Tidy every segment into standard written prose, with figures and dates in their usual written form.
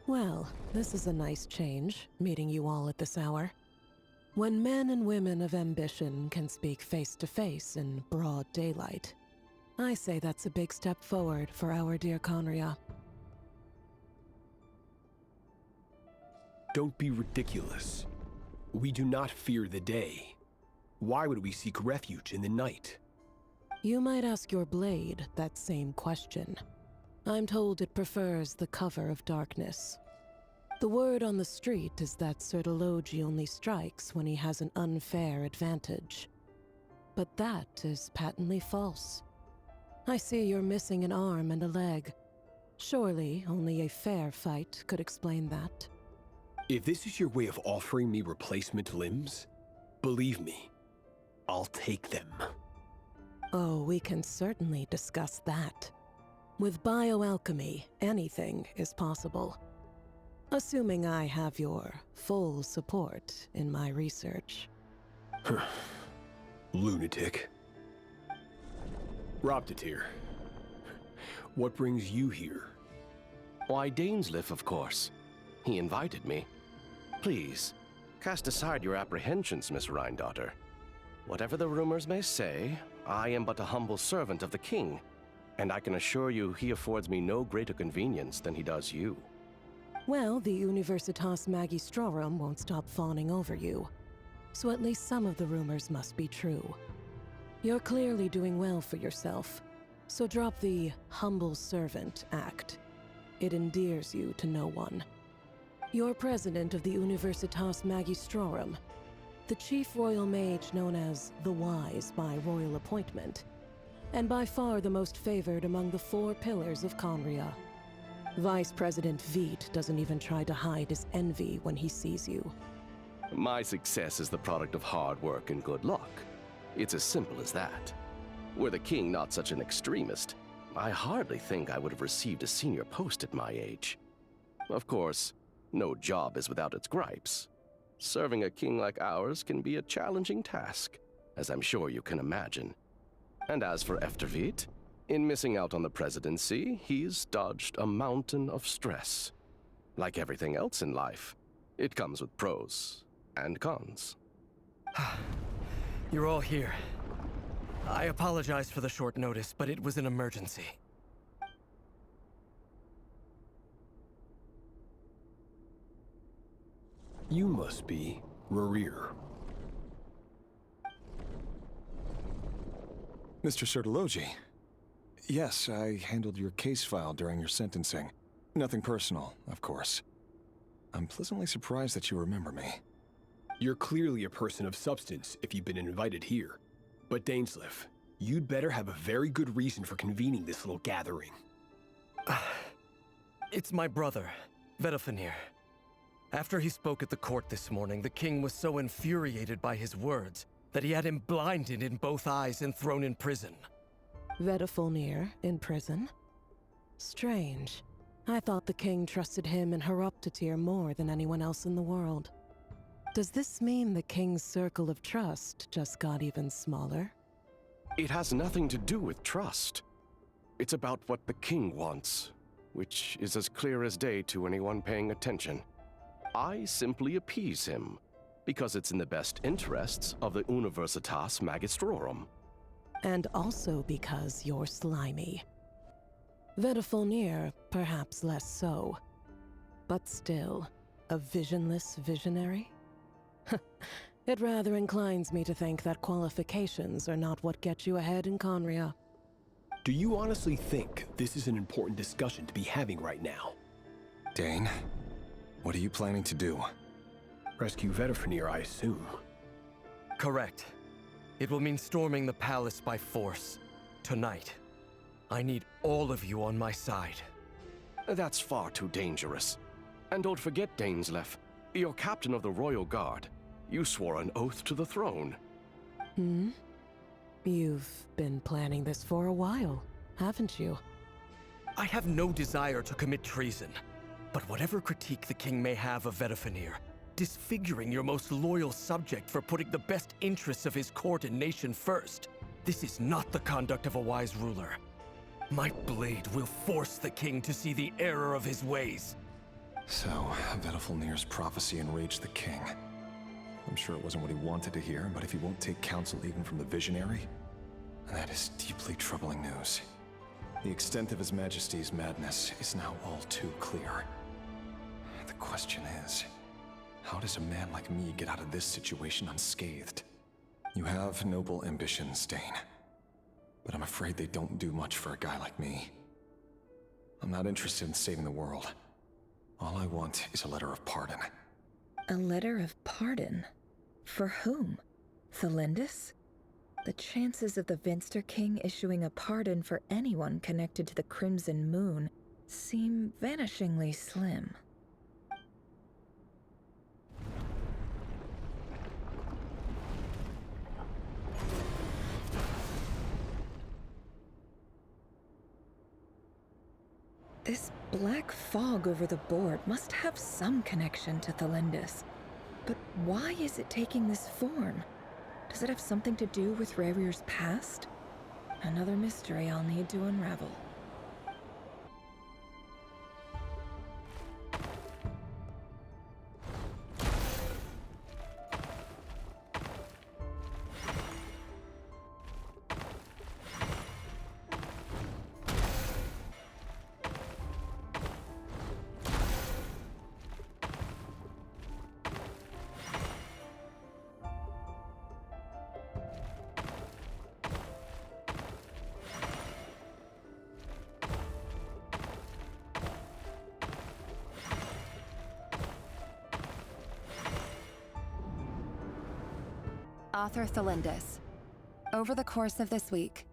Well, this is a nice change, meeting you all at this hour. When men and women of ambition can speak face to face in broad daylight, I say that's a big step forward for our dear Khaenri. Don't be ridiculous. We do not fear the day. Why would we seek refuge in the night? You might ask your blade that same question. I'm told it prefers the cover of darkness. The word on the street is that Sertologi only strikes when he has an unfair advantage. But that is patently false. I see you're missing an arm and a leg. Surely only a fair fight could explain that. If this is your way of offering me replacement limbs, believe me, I'll take them. Oh, we can certainly discuss that. With bioalchemy, anything is possible. Assuming I have your full support in my research. Lunatic. Robtatir, what brings you here? Why, Dainsleif, of course. He invited me. Please, cast aside your apprehensions, Miss Rhindaughter. Whatever the rumors may say, I am but a humble servant of the king, and I can assure you he affords me no greater convenience than he does you. Well, the Universitas Magistrorum won't stop fawning over you, so at least some of the rumors must be true. You're clearly doing well for yourself, so drop the humble servant act. It endears you to no one. You're president of the Universitas Magistrorum, the chief royal mage known as the Wise by royal appointment, and by far the most favored among the 4 pillars of Khaenri. Vice President Veit doesn't even try to hide his envy when he sees you. My success is the product of hard work and good luck. It's as simple as that. Were the king not such an extremist, I hardly think I would have received a senior post at my age. Of course, no job is without its gripes. Serving a king like ours can be a challenging task, as I'm sure you can imagine. And as for Efterveit, in missing out on the presidency, he's dodged a mountain of stress. Like everything else in life, it comes with pros and cons. You're all here. I apologize for the short notice, but it was an emergency. You must be Rerir. Mr. Sertologi. Yes, I handled your case file during your sentencing. Nothing personal, of course. I'm pleasantly surprised that you remember me. You're clearly a person of substance if you've been invited here. But Dainsleif, you'd better have a very good reason for convening this little gathering. It's my brother, Vedafenir. After he spoke at the court this morning, the king was so infuriated by his words that he had him blinded in both eyes and thrown in prison. Vedafenir in prison? Strange. I thought the king trusted him and Robtatir more than anyone else in the world. Does this mean the king's circle of trust just got even smaller? It has nothing to do with trust. It's about what the king wants, which is as clear as day to anyone paying attention. I simply appease him, because it's in the best interests of the Universitas Magistrorum. And also because you're slimy. Vedafenir, perhaps less so. But still, a visionless visionary? It rather inclines me to think that qualifications are not what get you ahead in Khaenri. Do you honestly think this is an important discussion to be having right now? Dane, what are you planning to do? Rescue Vedafenir, I assume. Correct. It will mean storming the palace by force. Tonight. I need all of you on my side. That's far too dangerous. And don't forget, Dainsleif, you're captain of the Royal Guard. You swore an oath to the throne. Hmm? You've been planning this for a while, haven't you? I have no desire to commit treason. But whatever critique the king may have of Vedafenir, disfiguring your most loyal subject for putting the best interests of his court and nation first, this is not the conduct of a wise ruler. My blade will force the king to see the error of his ways. So, Vedalfnir's prophecy enraged the king. I'm sure it wasn't what he wanted to hear, but if he won't take counsel even from the visionary, that is deeply troubling news. The extent of His Majesty's madness is now all too clear. The question is, how does a man like me get out of this situation unscathed? You have noble ambitions, Dane, but I'm afraid they don't do much for a guy like me. I'm not interested in saving the world. All I want is a letter of pardon. A letter of pardon? For whom? Thelindis? The chances of the Vinster King issuing a pardon for anyone connected to the Crimson Moon seem vanishingly slim. This black fog over the board must have some connection to Thelindis. But why is it taking this form? Does it have something to do with Rerir's past? Another mystery I'll need to unravel. Author Thelindis. Over the course of this week,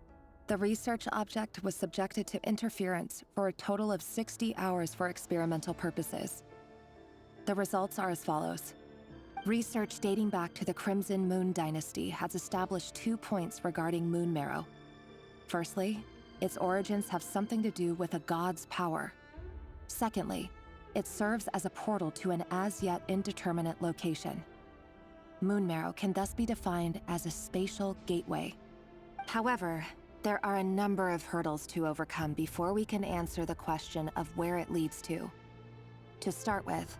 the research object was subjected to interference for a total of 60 hours for experimental purposes. The results are as follows. Research dating back to the Crimson Moon Dynasty has established 2 points regarding moon marrow. Firstly, its origins have something to do with a god's power. Secondly, it serves as a portal to an as-yet indeterminate location. Moon marrow can thus be defined as a spatial gateway. However, there are a number of hurdles to overcome before we can answer the question of where it leads to. To start with,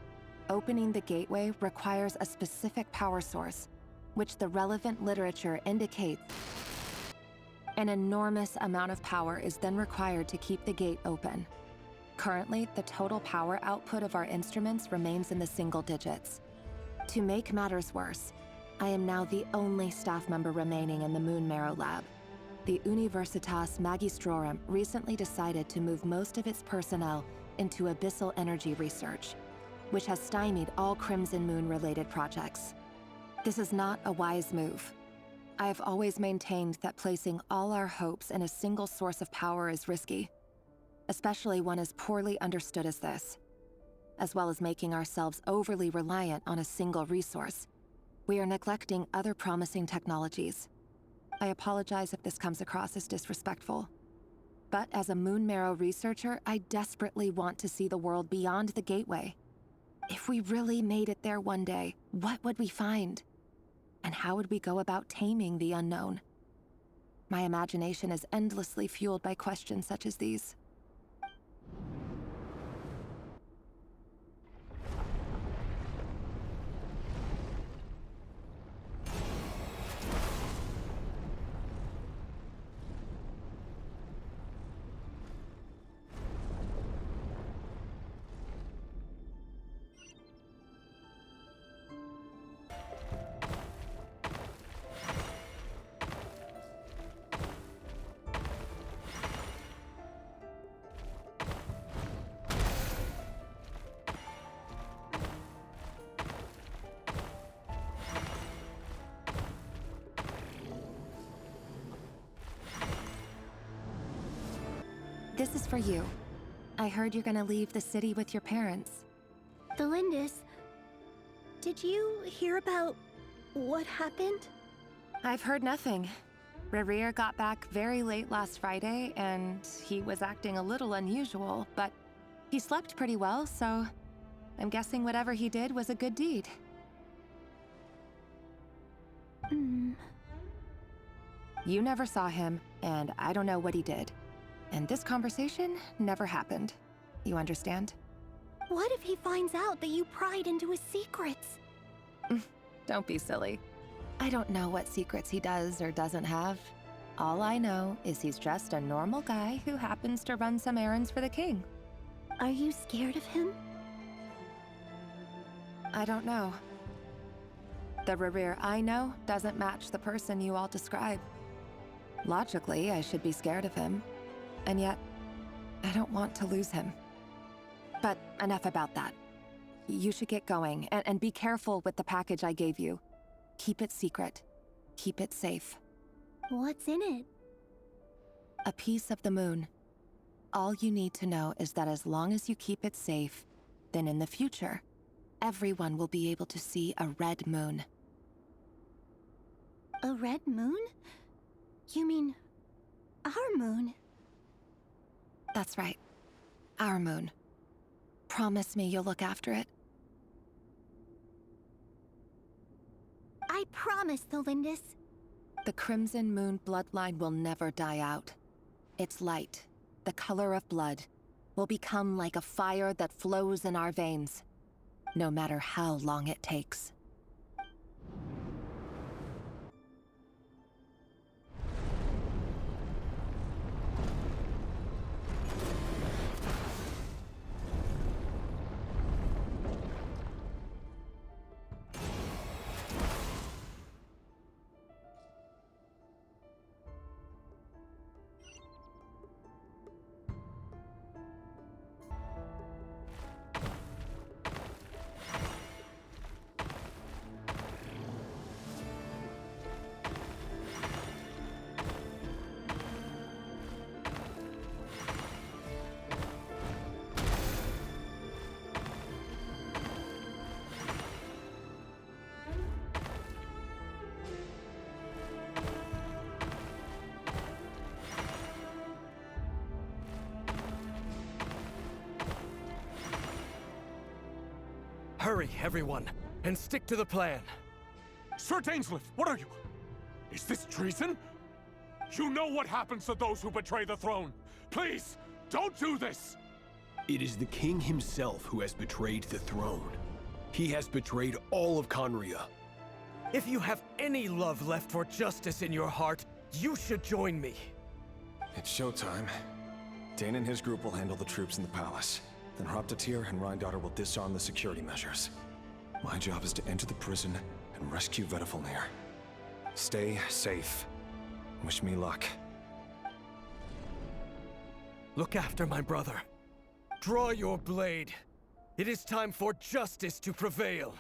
opening the gateway requires a specific power source, which the relevant literature indicates. An enormous amount of power is then required to keep the gate open. Currently, the total power output of our instruments remains in the single digits. To make matters worse, I am now the only staff member remaining in the Moon Marrow lab. The Universitas Magistrorum recently decided to move most of its personnel into abyssal energy research, which has stymied all Crimson Moon-related projects. This is not a wise move. I have always maintained that placing all our hopes in a single source of power is risky, especially one as poorly understood as this. As well as making ourselves overly reliant on a single resource, we are neglecting other promising technologies. I apologize if this comes across as disrespectful. But as a Moon Marrow researcher, I desperately want to see the world beyond the gateway. If we really made it there one day, what would we find? And how would we go about taming the unknown? My imagination is endlessly fueled by questions such as these. This is for you. I heard you're gonna leave the city with your parents. Thelindis, did you hear about what happened? I've heard nothing. Rerir got back very late last Friday, and he was acting a little unusual, but he slept pretty well, so I'm guessing whatever he did was a good deed. You never saw him, and I don't know what he did. And this conversation never happened. You understand? What if he finds out that you pried into his secrets? Don't be silly. I don't know what secrets he does or doesn't have. All I know is he's just a normal guy who happens to run some errands for the king. Are you scared of him? I don't know. The Rerir I know doesn't match the person you all describe. Logically, I should be scared of him. And yet, I don't want to lose him. But enough about that. You should get going, and be careful with the package I gave you. Keep it secret. Keep it safe. What's in it? A piece of the moon. All you need to know is that as long as you keep it safe, then in the future, everyone will be able to see a red moon. A red moon? You mean our moon? That's right. Our moon. Promise me you'll look after it. I promise, Thelindis. The Crimson Moon bloodline will never die out. Its light, the color of blood, will become like a fire that flows in our veins, no matter how long it takes. Hurry, everyone, and stick to the plan. Sir Dainsleif, what are you? Is this treason? You know what happens to those who betray the throne. Please, don't do this! It is the king himself who has betrayed the throne. He has betrayed all of Khaenri. If you have any love left for justice in your heart, you should join me. It's showtime. Dane and his group will handle the troops in the palace. Then Hraptatir and Rheindotter will disarm the security measures. My job is to enter the prison and rescue Vedifalnir. Stay safe. Wish me luck. Look after my brother. Draw your blade. It is time for justice to prevail.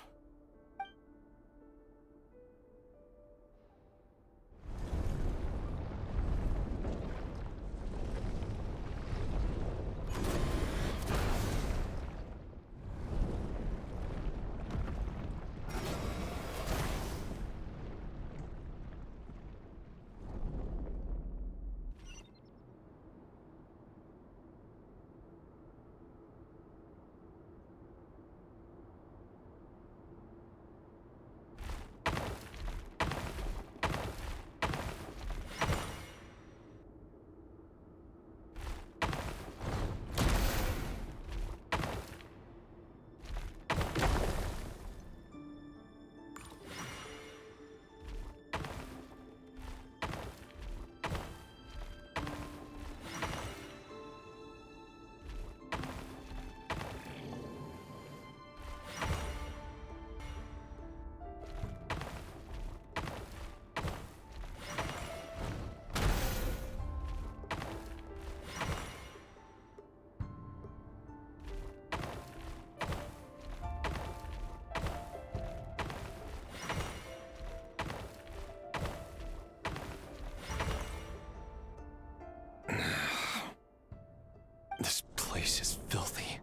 This place is filthy.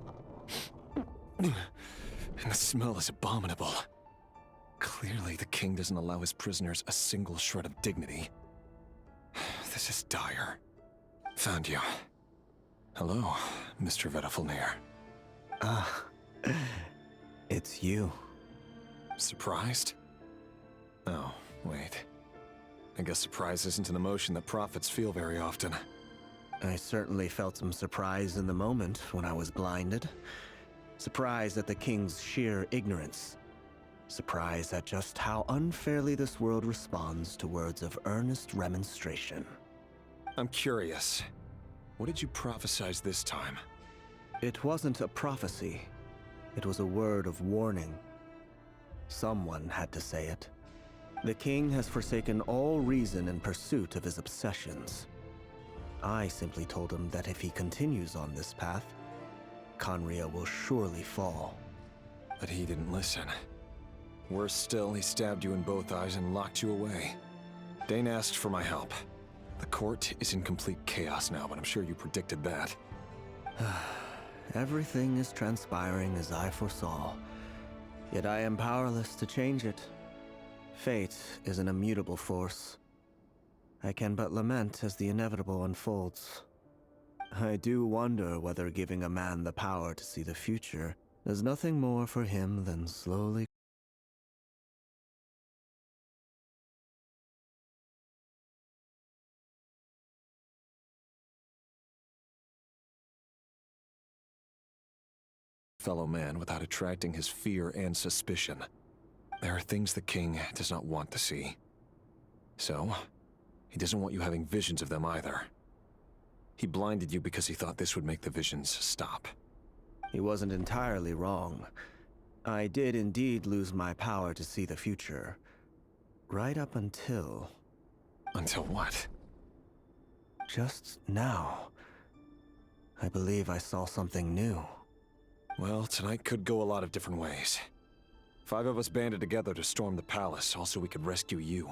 And the smell is abominable. Clearly, the king doesn't allow his prisoners a single shred of dignity. This is dire. Found you. Hello, Mr. Vedifalnir. Ah, it's you. Surprised? Oh, wait. I guess surprise isn't an emotion that prophets feel very often. I certainly felt some surprise in the moment when I was blinded. Surprised at the king's sheer ignorance. Surprised at just how unfairly this world responds to words of earnest remonstration. I'm curious. What did you prophesize this time? It wasn't a prophecy. It was a word of warning. Someone had to say it. The king has forsaken all reason in pursuit of his obsessions. I simply told him that if he continues on this path, Khaenri will surely fall. But he didn't listen. Worse still, he stabbed you in both eyes and locked you away. Dane asked for my help. The court is in complete chaos now, but I'm sure you predicted that. Everything is transpiring as I foresaw, yet I am powerless to change it. Fate is an immutable force. I can but lament as the inevitable unfolds. I do wonder whether giving a man the power to see the future does nothing more for him than slowly fellow man without attracting his fear and suspicion. There are things the king does not want to see. So, he doesn't want you having visions of them either. He blinded you because he thought this would make the visions stop. He wasn't entirely wrong. I did indeed lose my power to see the future. Right up until... Until what? Just now. I believe I saw something new. Well, tonight could go a lot of different ways. 5 of us banded together to storm the palace, also we could rescue you.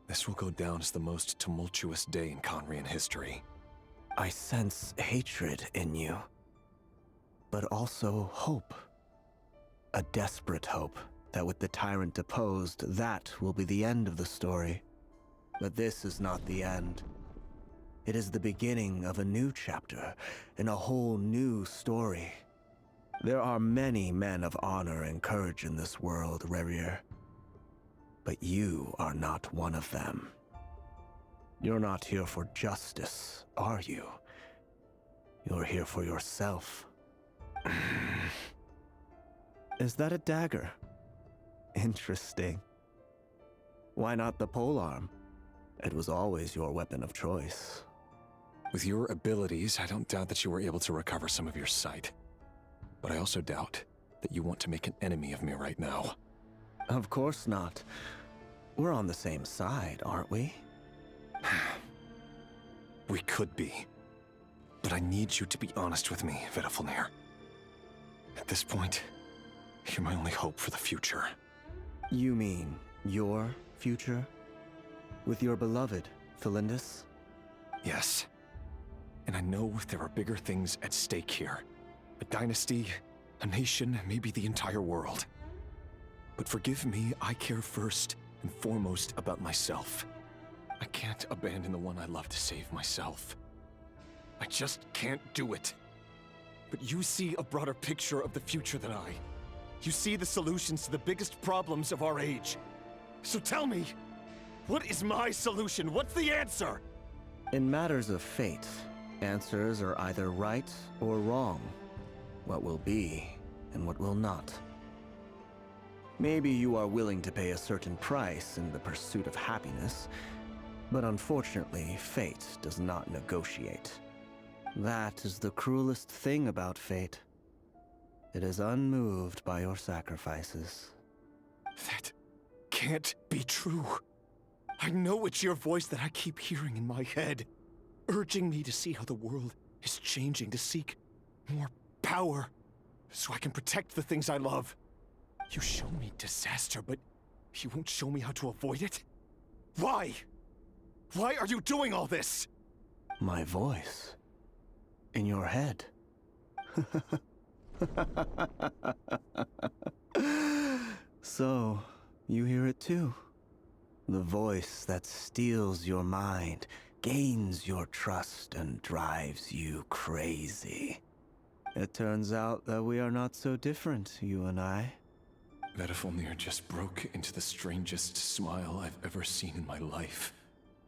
This will go down as the most tumultuous day in Khaenrian history. I sense hatred in you, but also hope. A desperate hope that with the tyrant deposed, that will be the end of the story. But this is not the end. It is the beginning of a new chapter, in a whole new story. There are many men of honor and courage in this world, Rerir. But you are not one of them. You're not here for justice, are you? You're here for yourself. Is that a dagger? Interesting. Why not the polearm? It was always your weapon of choice. With your abilities, I don't doubt that you were able to recover some of your sight. But I also doubt that you want to make an enemy of me right now. Of course not. We're on the same side, aren't we? We could be. But I need you to be honest with me, Vedafilnir. At this point, you're my only hope for the future. You mean your future? With your beloved, Thelindis? Yes. And I know there are bigger things at stake here. A dynasty, a nation, maybe the entire world. But forgive me, I care first and foremost about myself. I can't abandon the one I love to save myself. I just can't do it. But you see a broader picture of the future than I. You see the solutions to the biggest problems of our age. So tell me, what is my solution? What's the answer? In matters of fate, answers are either right or wrong. What will be and what will not. Maybe you are willing to pay a certain price in the pursuit of happiness, but unfortunately, fate does not negotiate. That is the cruelest thing about fate. It is unmoved by your sacrifices. That can't be true. I know it's your voice that I keep hearing in my head, urging me to see how the world is changing, to seek more power, so I can protect the things I love. You show me disaster, but you won't show me how to avoid it? Why? Why are you doing all this? My voice. In your head. So, you hear it too? The voice that steals your mind, gains your trust, and drives you crazy. It turns out that we are not so different, you and I. Vedafilnir just broke into the strangest smile I've ever seen in my life,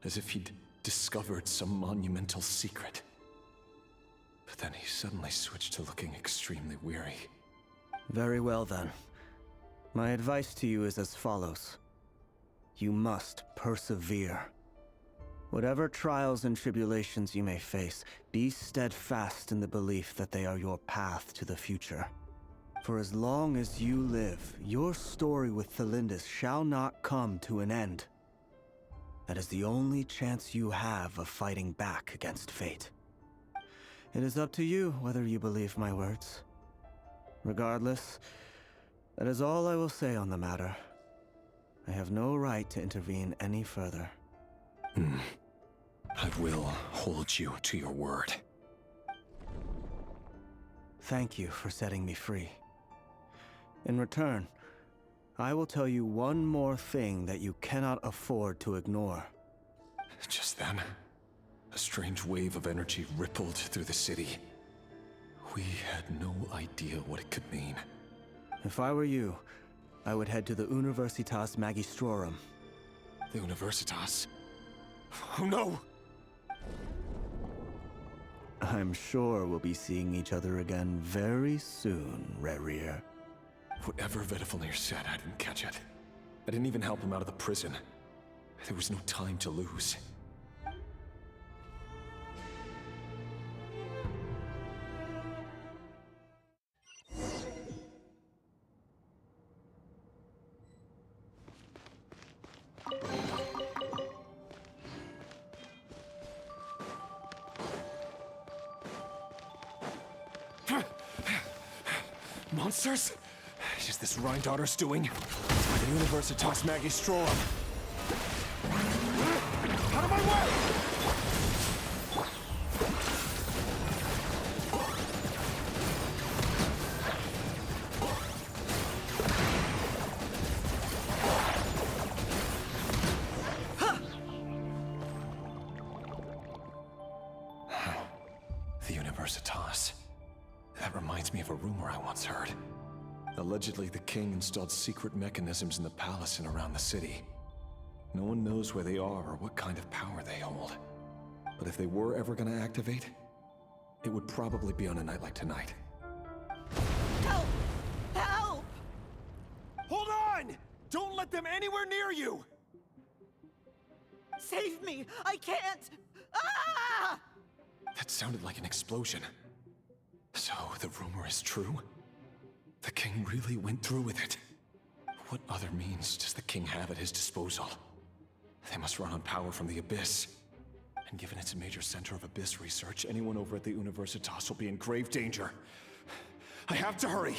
as if he'd discovered some monumental secret. But then he suddenly switched to looking extremely weary. Very well then. My advice to you is as follows. You must persevere. Whatever trials and tribulations you may face, be steadfast in the belief that they are your path to the future. For as long as you live, your story with Thelindis shall not come to an end. That is the only chance you have of fighting back against fate. It is up to you whether you believe my words. Regardless, that is all I will say on the matter. I have no right to intervene any further. I will hold you to your word. Thank you for setting me free. In return, I will tell you one more thing that you cannot afford to ignore. Just then, a strange wave of energy rippled through the city. We had no idea what it could mean. If I were you, I would head to the Universitas Magistrorum. The Universitas? Oh no! I'm sure we'll be seeing each other again very soon, Rerir. Whatever Vedifalnir said, I didn't catch it. I didn't even help him out of the prison. There was no time to lose. Monsters? Is this Rhindaughter's doing? The Universitas Magistrorum. Out of my way! The Universitas. That reminds me of a rumor I once heard. Allegedly, the king installed secret mechanisms in the palace and around the city. No one knows where they are or what kind of power they hold. But if they were ever going to activate, it would probably be on a night like tonight. Help! Help! Hold on! Don't let them anywhere near you! Save me! I can't! Ah! That sounded like an explosion. So, the rumor is true? The king really went through with it. What other means does the king have at his disposal? They must run on power from the Abyss. And given it's a major center of Abyss research, anyone over at the Universitas will be in grave danger. I have to hurry!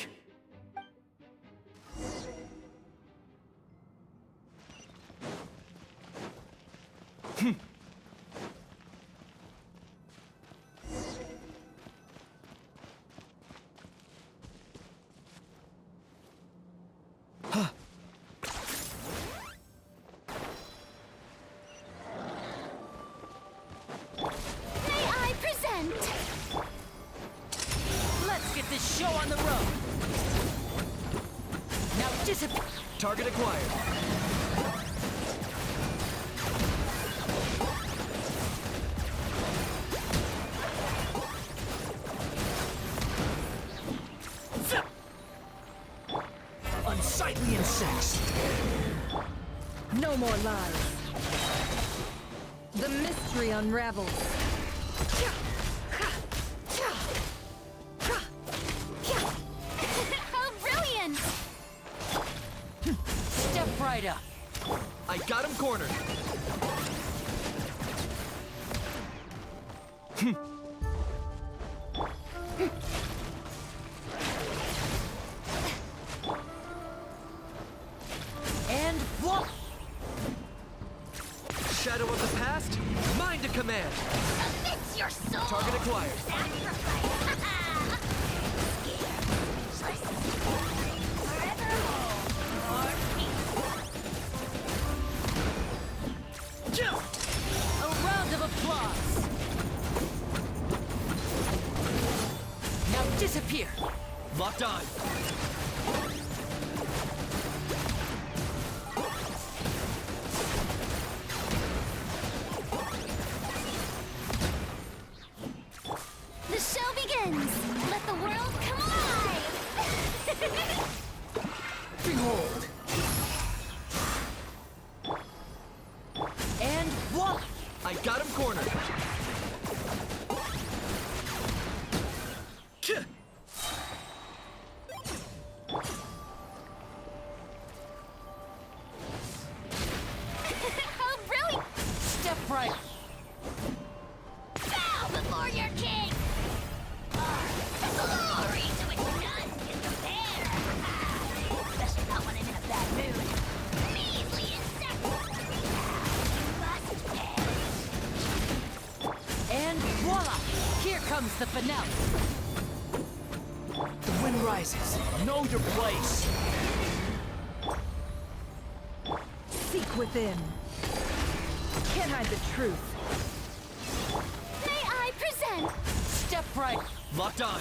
Show on the road. Now disappear. Target acquired. Unsightly insects. No more lies. The mystery unravels. Right up. I got him cornered. And what? Shadow of the past, mind to command. It's your soul. Target acquired. A round of applause. Now disappear. Locked on. The show begins. I got him cornered. Oh, brilliant! Step right. Bow before your king! Glory to its none can compare! Especially not when I'm in a bad mood. Measly insect! You must perish! And voila! Here comes the finale. The wind rises. Know your place. Seek within. Can't hide the truth. May I present? Step right. Locked on.